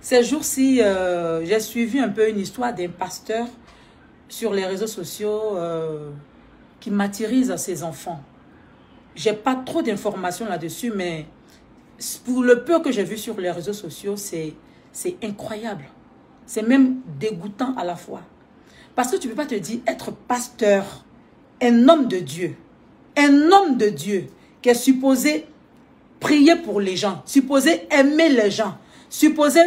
Ces jours-ci, j'ai suivi un peu une histoire d'un pasteur sur les réseaux sociaux qui martyrise ses enfants. J'ai pas trop d'informations là-dessus, mais pour le peu que j'ai vu sur les réseaux sociaux, c'est incroyable. C'est même dégoûtant à la fois. Parce que tu ne peux pas te dire être pasteur, un homme de Dieu qui est supposé prier pour les gens, supposé aimer les gens, supposé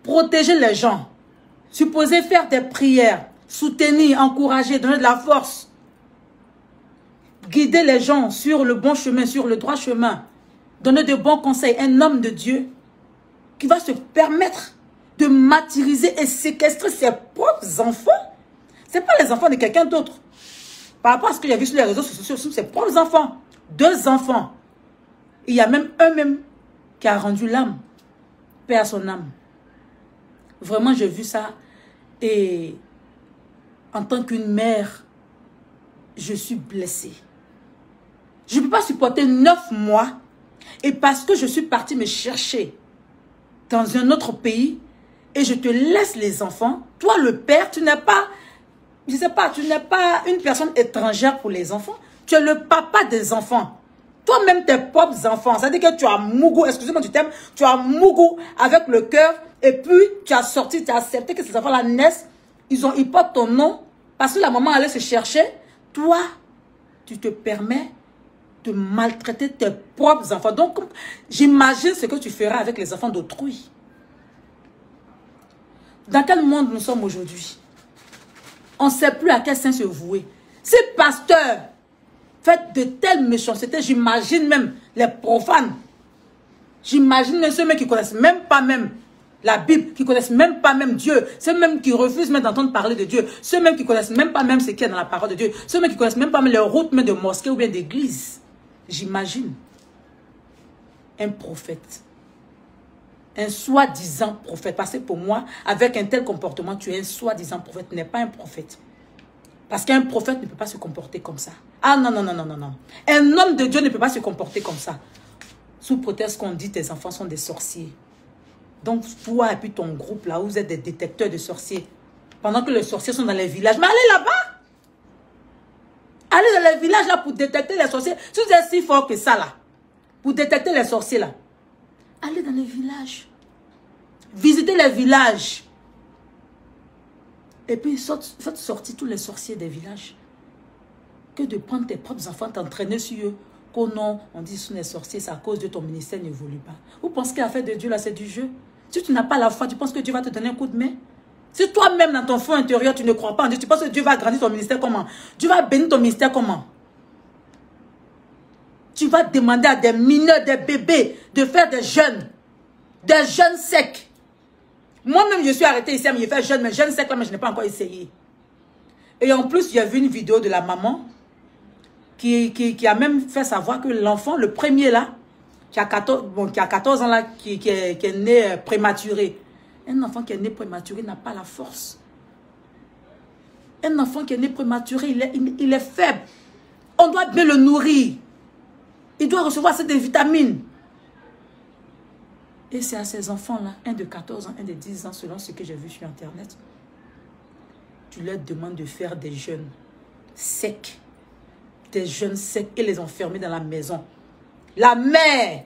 protéger les gens, supposé faire des prières, soutenir, encourager, donner de la force, guider les gens sur le bon chemin, sur le droit chemin, donner de bons conseils. Un homme de Dieu qui va se permettre de martyriser et séquestrer ses propres enfants. Ce n'est pas les enfants de quelqu'un d'autre. Par rapport à ce que j'ai vu sur les réseaux sociaux, ce sont ses propres enfants. 2 enfants. Il y a même un qui a rendu l'âme. Paix à son âme. Vraiment, j'ai vu ça. Et en tant qu'une mère, je suis blessée. Je ne peux pas supporter 9 mois. Et parce que je suis partie me chercher dans un autre pays, et je te laisse les enfants, toi le père, tu n'es pas, je sais pas, tu n'es pas une personne étrangère pour les enfants. Tu es le papa des enfants. Toi-même tes propres enfants. Ça veut dire que tu as mougou, excusez-moi du terme, tu as mougou avec le cœur, et puis tu as sorti, tu as accepté que ces enfants-là naissent, ils portent ton nom, parce que la maman allait se chercher. Toi, tu te permets de maltraiter tes propres enfants. Donc, j'imagine ce que tu feras avec les enfants d'autrui. Dans quel monde nous sommes aujourd'hui? On ne sait plus à quel saint se vouer. Ces pasteurs font de telles méchancetés, j'imagine même les profanes. J'imagine même ceux qui ne connaissent même pas même la Bible, qui ne connaissent même pas même Dieu, ceux même qui refusent même d'entendre parler de Dieu, ceux même qui ne connaissent même pas même ce qu'il y a dans la parole de Dieu, ceux même qui ne connaissent même pas même les routes même de mosquée ou bien d'église. J'imagine un prophète, un soi-disant prophète, parce que pour moi, avec un tel comportement, tu es un soi-disant prophète, tu n'es pas un prophète. Parce qu'un prophète ne peut pas se comporter comme ça. Ah non, non, non, non, non, non. Un homme de Dieu ne peut pas se comporter comme ça. Sous prétexte qu'on dit tes enfants sont des sorciers. Donc toi et puis ton groupe là, vous êtes des détecteurs de sorciers. Pendant que les sorciers sont dans les villages. Mais allez là-bas. Allez dans les villages là pour détecter les sorciers. Si vous êtes si fort que ça là, pour détecter les sorciers là, allez dans les villages. Visitez les villages. Et puis faites sortir tous les sorciers des villages. Que de prendre tes propres enfants, t'entraîner sur eux. Qu'au nom, on dit ce sont des sorciers, c'est à cause de ton ministère n'évolue pas. Vous pensez que l'affaire de Dieu là, c'est du jeu? Si tu n'as pas la foi, tu penses que Dieu va te donner un coup de main? Si toi-même dans ton fond intérieur, tu ne crois pas en Dieu, tu penses que Dieu va agrandir ton ministère comment? Dieu va bénir ton ministère comment? Tu vas demander à des mineurs, des bébés, de faire des jeûnes secs. Moi-même, je suis arrêtée ici, mais je fais jeûne, mais jeûne sec là, mais je n'ai pas encore essayé. Et en plus, j'ai vu une vidéo de la maman qui a même fait savoir que l'enfant, le premier là, qui a 14 ans là, qui est né prématuré. Un enfant qui est né prématuré n'a pas la force. Un enfant qui est né prématuré, il est faible. On doit bien le nourrir. Il doit recevoir des vitamines. Et c'est à ces enfants-là, un de 14 ans, un de 10 ans, selon ce que j'ai vu sur Internet, tu leur demandes de faire des jeûnes secs. Des jeûnes secs et les enfermer dans la maison. La mère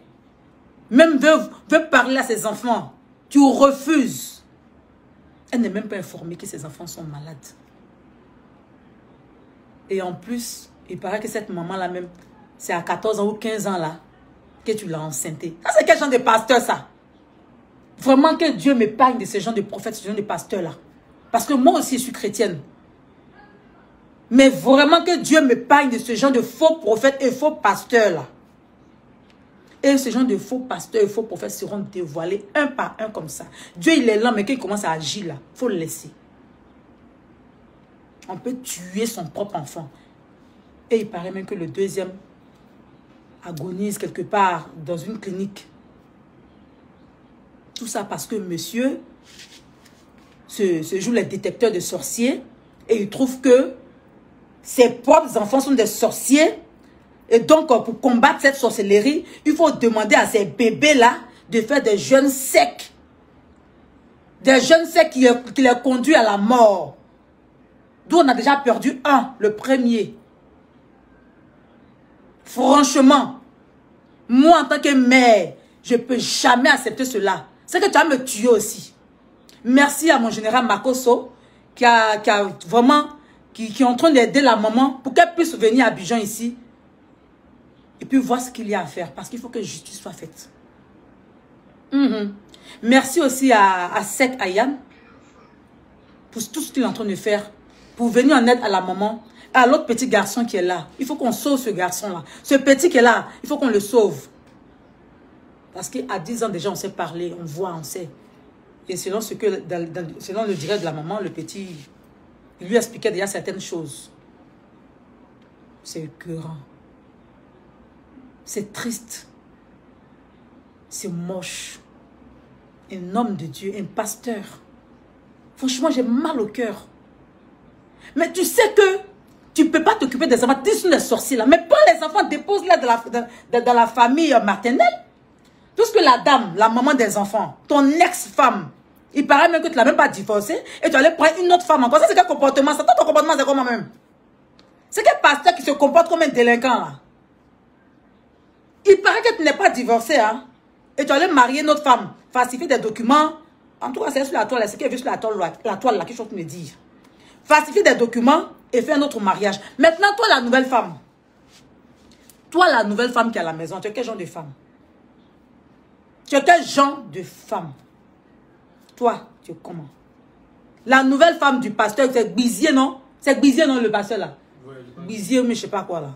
même veut parler à ses enfants. Tu refuses. Elle n'est même pas informée que ses enfants sont malades. Et en plus, il paraît que cette maman-là même, c'est à 14 ans ou 15 ans là, que tu l'as enceinté. Ça, c'est quel genre de pasteur ça? Vraiment que Dieu m'épargne de ce genre de prophètes, ce genre de pasteurs là. Parce que moi aussi, je suis chrétienne. Mais vraiment que Dieu m'épargne de ce genre de faux prophètes et faux pasteurs là. Et ce genre de faux pasteurs et faux prophètes seront dévoilés un par un comme ça. Dieu, il est lent, mais quand il commence à agir là, il faut le laisser. On peut tuer son propre enfant. Et il paraît même que le deuxième agonise quelque part dans une clinique. Tout ça parce que monsieur se joue les détecteurs de sorciers et il trouve que ses propres enfants sont des sorciers. Et donc, pour combattre cette sorcellerie, il faut demander à ces bébés-là de faire des jeûnes secs. Des jeunes secs qui les conduit à la mort. D'où on a déjà perdu un, le premier. Franchement, moi en tant que mère, je ne peux jamais accepter cela. C'est que tu vas me tuer aussi. Merci à mon général Makoso qui est en train d'aider la maman pour qu'elle puisse venir à Abidjan ici. Et puis voir ce qu'il y a à faire. Parce qu'il faut que justice soit faite. Merci aussi à Sek Ayam pour tout ce qu'il est en train de faire. Pour venir en aide à la maman. À l'autre petit garçon qui est là. Il faut qu'on sauve ce garçon-là. Ce petit qui est là, il faut qu'on le sauve. Parce qu'à 10 ans déjà, on sait parler, on voit, on sait. Et selon selon le direct de la maman, le petit, il lui expliquait déjà certaines choses. C'est écœurant. C'est triste. C'est moche. Un homme de Dieu, un pasteur. Franchement, j'ai mal au cœur. Mais tu sais que tu ne peux pas t'occuper des enfants. Ils sont des sorciers là. Mais pas les enfants, dépose-les dans la famille maternelle. Puisque la dame, la maman des enfants, ton ex-femme, il paraît même que tu ne l'as même pas divorcée et tu allais prendre une autre femme encore. Ça, c'est quel comportement? Ça, ton comportement, c'est comment même? C'est quel pasteur qui se comporte comme un délinquant là? Il paraît que tu n'es pas divorcé, hein? Et tu allais marier une autre femme, falsifier des documents. En tout cas, c'est sur la toile, c'est qu'elle veut sur la toile là, quelque chose me dire. Falsifier des documents et faire un autre mariage. Maintenant, toi, la nouvelle femme. Toi, la nouvelle femme qui est à la maison, tu es quel genre de femme? Tu es quel genre de femme? Toi, tu es comment? La nouvelle femme du pasteur, c'est Bizier, non? C'est Bizier, non, le pasteur, là? Ouais, Bizier, mais je sais pas quoi, là.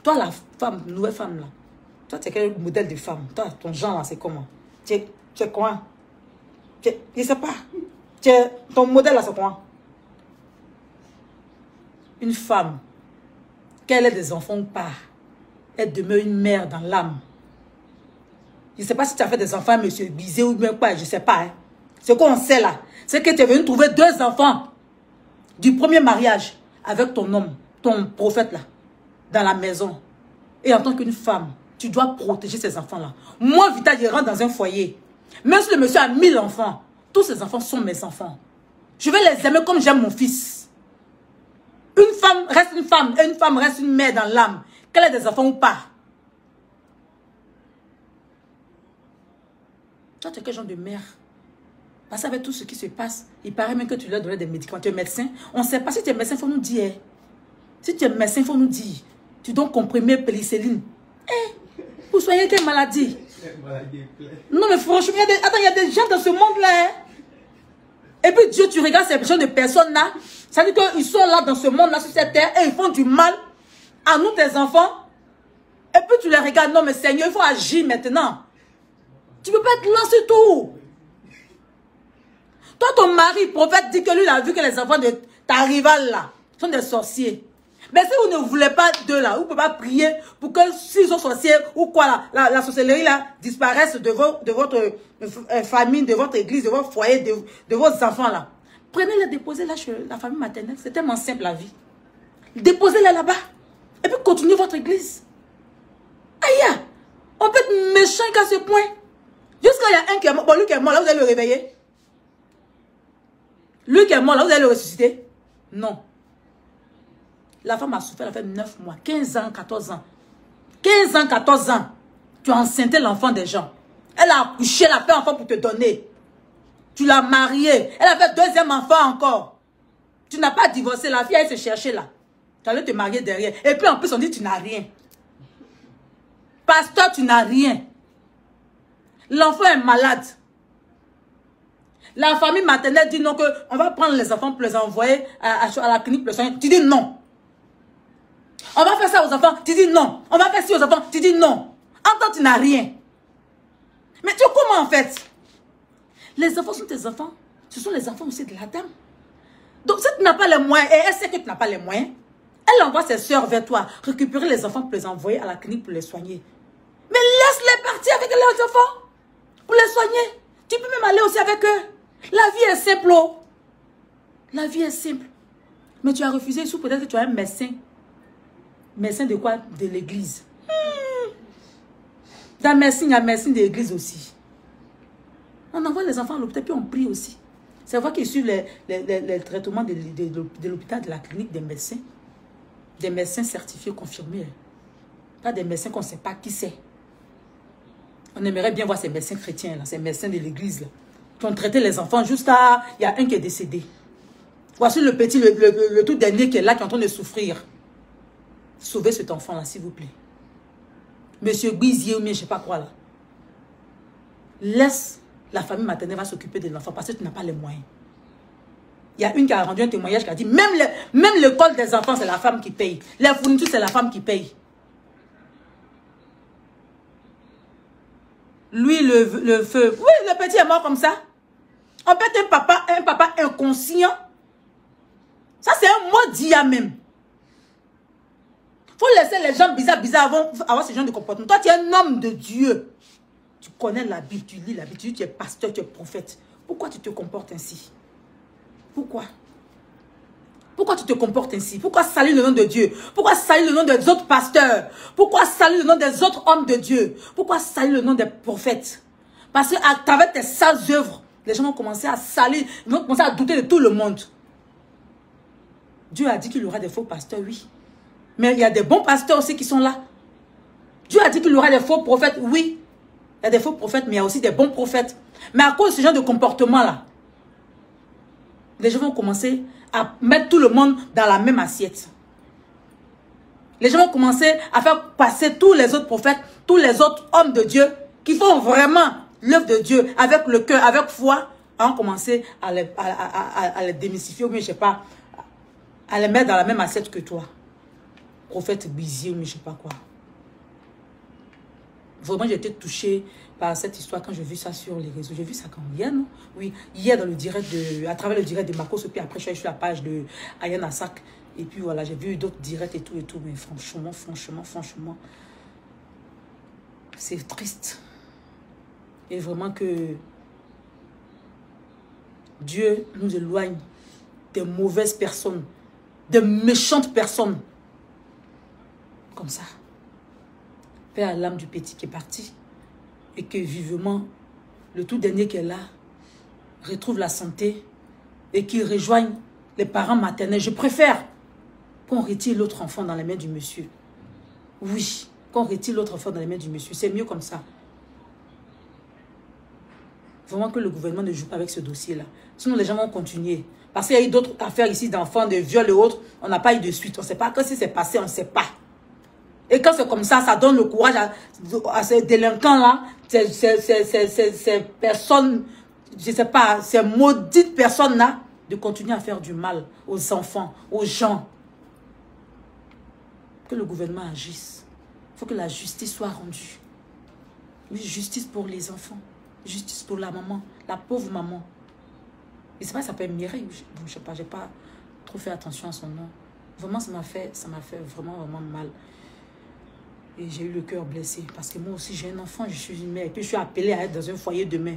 Toi, la femme, nouvelle femme, là. Toi, tu es quel modèle de femme? Toi, ton genre, là, c'est comment? Tu es quoi? Je sais pas. Ton modèle, là, c'est quoi? Une femme, qu'elle ait des enfants ou pas, elle demeure une mère dans l'âme. Je ne sais pas si tu as fait des enfants, monsieur Bizet ou bien quoi, je ne sais pas. Hein. Ce qu'on sait là, c'est que tu es venu trouver 2 enfants du premier mariage avec ton homme, ton prophète là, dans la maison. Et en tant qu'une femme, tu dois protéger ces enfants-là. Moi, Vita, je rentre dans un foyer. Même si le monsieur a 1000 enfants, tous ces enfants sont mes enfants. Je vais les aimer comme j'aime mon fils. Une femme reste une femme et une femme reste une mère dans l'âme. Qu'elle ait des enfants ou pas. Toi, tu es quel genre de mère? Parce qu'avec tout ce qui se passe, il paraît même que tu leur donnais des médicaments. Tu es médecin. On ne sait pas si tu es médecin, il faut nous dire. Si tu es médecin, il faut nous dire. Tu dois comprimer pénicilline. Pour soigner quelle maladie? Non, mais franchement, il y a des gens dans ce monde-là. Hein? Et puis Dieu, tu regardes ces gens de personnes-là. Ça veut dire qu'ils sont là dans ce monde-là, sur cette terre, et ils font du mal à nous, tes enfants. Et puis tu les regardes. Non, mais Seigneur, il faut agir maintenant. Tu ne peux pas être lancé tout. Toi, ton mari, prophète, dit que lui, il a vu que les enfants de ta rivale là sont des sorciers. Mais si vous ne voulez pas d'eux là, vous ne pouvez pas prier pour que s'ils sont sorciers ou quoi là, la sorcellerie là disparaisse de votre famille, de votre église, de votre foyer, de vos enfants là. Prenez-les, déposez-les chez la famille maternelle. C'est tellement simple la vie. Déposez-les là-bas. Et puis continuez votre église. Aïe, on peut être méchant qu'à ce point. Jusqu'à il y a un qui est mort. Bon, lui qui est mort, là, vous allez le réveiller. Lui qui est mort, là, vous allez le ressusciter. Non. La femme a souffert, elle a fait 9 mois, 15 ans, 14 ans. 15 ans, 14 ans. Tu as enceinté l'enfant des gens. Elle a accouché, elle a fait enfant pour te donner. Tu l'as mariée. Elle a fait 2e enfant encore. Tu n'as pas divorcé. La fille, elle se cherchait là. Tu allais te marier derrière. Et puis en plus, on dit tu n'as rien. Pasteur, tu n'as rien. L'enfant est malade. La famille maternelle dit non, qu'on va prendre les enfants pour les envoyer à la clinique pour les soigner. Tu dis non. On va faire ça aux enfants. Tu dis non. On va faire ça aux enfants. Tu dis non. En tant que tu n'as rien. Mais tu comment en fait? Les enfants sont tes enfants. Ce sont les enfants aussi de la dame. Donc si tu n'as pas les moyens, et elle sait que tu n'as pas les moyens, elle envoie ses soeurs vers toi, récupérer les enfants pour les envoyer à la clinique pour les soigner. Mais laisse-les partir avec leurs enfants pour les soigner. Tu peux même aller aussi avec eux. La vie est simple. Oh. La vie est simple. Mais tu as refusé, sous peut-être que tu as un médecin. Médecin de quoi? De l'église. Dans médecine, il y a médecine de l'église aussi. On envoie les enfants à l'hôpital, puis on prie aussi. C'est vrai qu'ils suivent les traitements de l'hôpital, de la clinique des médecins. Des médecins certifiés, confirmés. Pas des médecins qu'on ne sait pas qui c'est. On aimerait bien voir ces médecins chrétiens, là, ces médecins de l'église, là, qui ont traité les enfants jusqu'à... Il y a un qui est décédé. Voici le petit, le tout dernier qui est là, qui est en train de souffrir. Sauvez cet enfant-là, s'il vous plaît. Monsieur Guizier ou bien je ne sais pas quoi, là. Laisse la famille maternelle va s'occuper de l'enfant parce que tu n'as pas les moyens. Il y a une qui a rendu un témoignage qui a dit, même l'école des enfants, c'est la femme qui paye. Les fournitures, c'est la femme qui paye. Lui, le feu. Oui, le petit est mort comme ça. On peut être un papa inconscient. Ça, c'est un mot d'IA même. Faut laisser les gens bizarres avoir ce genre de comportement. Toi, tu es un homme de Dieu. Tu connais la Bible, tu lis la Bible, tu es pasteur, tu es prophète. Pourquoi tu te comportes ainsi? Pourquoi? Pourquoi tu te comportes ainsi? Pourquoi salir le nom de Dieu? Pourquoi salir le nom des autres pasteurs? Pourquoi salir le nom des autres hommes de Dieu? Pourquoi salir le nom des prophètes? Parce qu'à travers tes sales œuvres, les gens vont commencer à salir, ils vont commencer à douter de tout le monde. Dieu a dit qu'il y aura des faux pasteurs, oui. Mais il y a des bons pasteurs aussi qui sont là. Dieu a dit qu'il y aura des faux prophètes, oui. Il y a des faux prophètes, mais il y a aussi des bons prophètes. Mais à cause de ce genre de comportement-là, les gens vont commencer à mettre tout le monde dans la même assiette. Les gens vont commencer à faire passer tous les autres prophètes, tous les autres hommes de Dieu qui font vraiment l'œuvre de Dieu avec le cœur, avec foi, à commencer à les démystifier ou bien je sais pas, à les mettre dans la même assiette que toi. Prophète Bizier ou bien je sais pas quoi. Vraiment, j'ai été touchée par cette histoire quand j'ai vu ça sur les réseaux. J'ai vu ça quand hier, non? Oui, hier dans le direct à travers le direct de Marcos, puis après je suis sur la page de Ayane Assak. Et puis voilà, j'ai vu d'autres directs et tout. Mais franchement, c'est triste. Et vraiment que Dieu nous éloigne des mauvaises personnes, des méchantes personnes. Comme ça. Père à l'âme du petit qui est parti et que vivement le tout dernier qui est là retrouve la santé et qu'il rejoigne les parents maternels. Je préfère qu'on retire l'autre enfant dans les mains du monsieur. Oui, qu'on retire l'autre enfant dans les mains du monsieur. C'est mieux comme ça. Vraiment que le gouvernement ne joue pas avec ce dossier-là. Sinon, les gens vont continuer. Parce qu'il y a eu d'autres affaires ici d'enfants, de viols et autres. On n'a pas eu de suite. On ne sait pas. Quand c'est passé, on ne sait pas. Et quand c'est comme ça donne le courage à ces délinquants-là, ces personnes, je ne sais pas, ces maudites personnes-là, de continuer à faire du mal aux enfants, aux gens. Que le gouvernement agisse. Il faut que la justice soit rendue. Oui, justice pour les enfants. Justice pour la maman, la pauvre maman. Je ne sais pas, ça s'appelle Mireille. Je ne sais pas, je n'ai pas trop fait attention à son nom. Vraiment, ça m'a fait vraiment mal. Et j'ai eu le cœur blessé. Parce que moi aussi, j'ai un enfant, je suis une mère. Et puis, je suis appelée à être dans un foyer demain.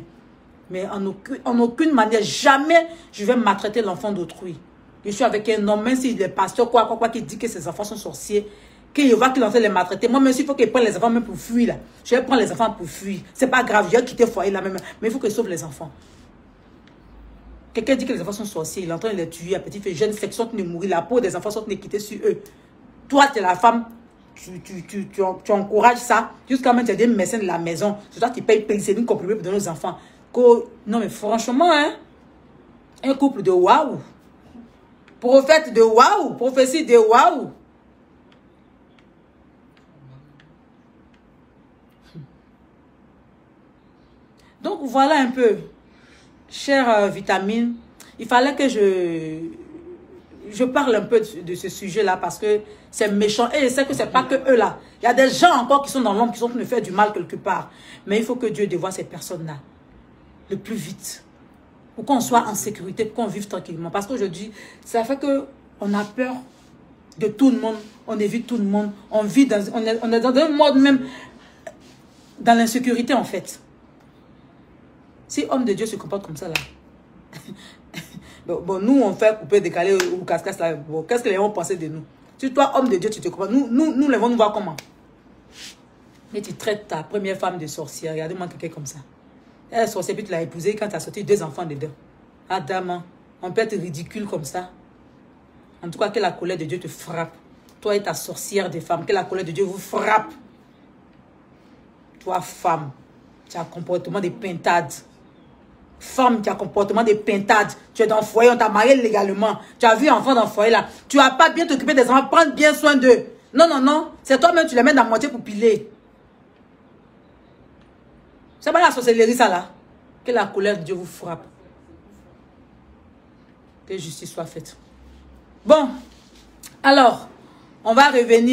Mais en aucune manière, jamais je vais maltraiter l'enfant d'autrui. Je suis avec un homme, même s'il est pasteur, quoi, qui dit que ses enfants sont sorciers, qu'il voit qu'il est en train de les maltraiter. Moi, même s'il faut qu'il prenne les enfants même pour fuir, là. Je vais prendre les enfants pour fuir. C'est pas grave, je vais quitter le foyer là même. Mais il faut qu'il sauve les enfants. Quelqu'un dit que les enfants sont sorciers, il est en train de les tuer à petit feu. Jeunes sexes sont en train de mourir, la peau des enfants sont en train de quitter sur eux. Toi, tu es la femme. Tu encourages ça jusqu'à mettre des médecins de la maison. C'est toi qui payes pénicilline comprimée pour donner aux enfants. Non, mais franchement, hein, un couple de waouh. Prophète de waouh. Prophétie de waouh. Donc, voilà un peu, chère Vitamine. Il fallait que je parle un peu de ce sujet-là parce que c'est méchant. Et je sais que ce n'est pas que eux là. Il y a des gens encore qui sont dans l'ombre, qui sont en train de faire du mal quelque part. Mais il faut que Dieu dévoie ces personnes-là le plus vite. Pour qu'on soit en sécurité, pour qu'on vive tranquillement. Parce qu'aujourd'hui, ça fait qu'on a peur de tout le monde. On évite tout le monde. On est dans un mode même dans l'insécurité en fait. Si homme de Dieu se comporte comme ça là. Bon, nous, on fait couper, décaler ou casse-casse là. Bon, qu'est-ce que les gens vont penser de nous? Si toi, homme de Dieu, tu te comprends, nous les vont nous voir comment? Mais tu traites ta première femme de sorcière. Regardez-moi quelqu'un comme ça. Elle est sorcière, puis tu l'as épousée quand tu as sorti 2 enfants dedans. Adam, on peut être ridicule comme ça. En tout cas, que la colère de Dieu te frappe. Toi et ta sorcière des femmes, que la colère de Dieu vous frappe. Toi, femme, tu as un comportement de pintade. Femme, tu as un comportement de pintade. Tu es dans le foyer, on t'a marié légalement. Tu as vu un enfant dans le foyer là. Tu n'as pas bien t'occuper des enfants, prendre bien soin d'eux. Non, non, non. C'est toi-même, tu les mets dans la moitié pour piler. C'est pas la sorcellerie, ça là. Que la colère de Dieu vous frappe. Que justice soit faite. Bon, alors, on va revenir.